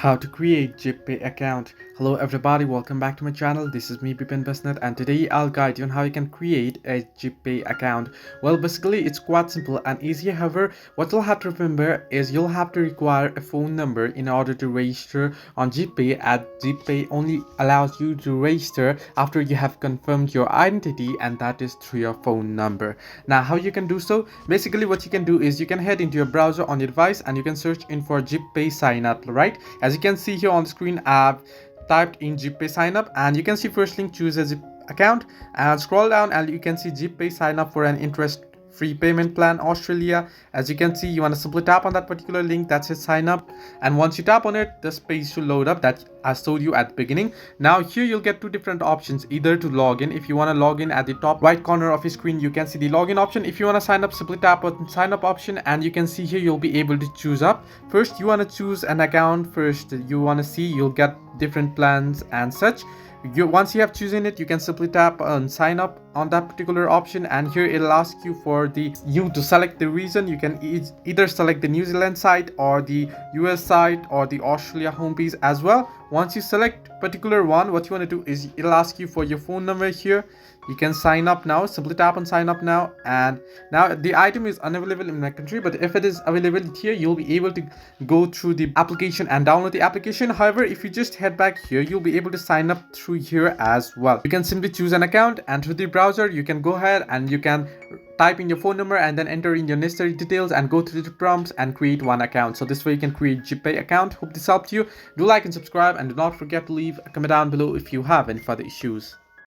How to create GPay account. Hello everybody, welcome back to my channel. This is me Bipin Besnet, and today I'll guide you on how you can create a GPay account. Well, basically it's quite simple and easy. However, what you'll have to remember is you'll have to require a phone number in order to register on GPay, as GPay only allows you to register after you have confirmed your identity, and that is through your phone number. Now how you can do so? Basically what you can do is you can head into your browser on your device and you can search in for GPay sign up, right? As you can see here on the screen, I've typed in GPay sign up, and you can see first link, choose a Zip account, and scroll down and you can see GPay sign up for an interest free payment plan Australia. As you can see, you want to simply tap on that particular link that says sign up, and once you tap on it, this page should load up that I showed you at the beginning. Now here you'll get two different options, either to log in. If you want to log in, at the top right corner of your screen you can see the login option. If you want to sign up, simply tap on sign up option, and you can see here you'll be able to choose up. First you want to choose an account. First you want to see, you'll get different plans and such. Once you have chosen it, you can simply tap on sign up on that particular option, and here it'll ask you for you to select the region. You can either select the New Zealand site or the US site or the Australia homepage as well. Once you select particular one, what you want to do is it'll ask you for your phone number here. You can sign up now. Simply tap on sign up now, and now the item is unavailable in my country, but if it is available here, you'll be able to go through the application and download the application. However, if you just head back here, you'll be able to sign up through here as well. You can simply choose an account, and through the browser you can go ahead and you can type in your phone number and then enter in your necessary details and go through the prompts and create one account. So this way you can create GPay account. Hope this helped you. Do like and subscribe, and do not forget to leave a comment down below if you have any further issues.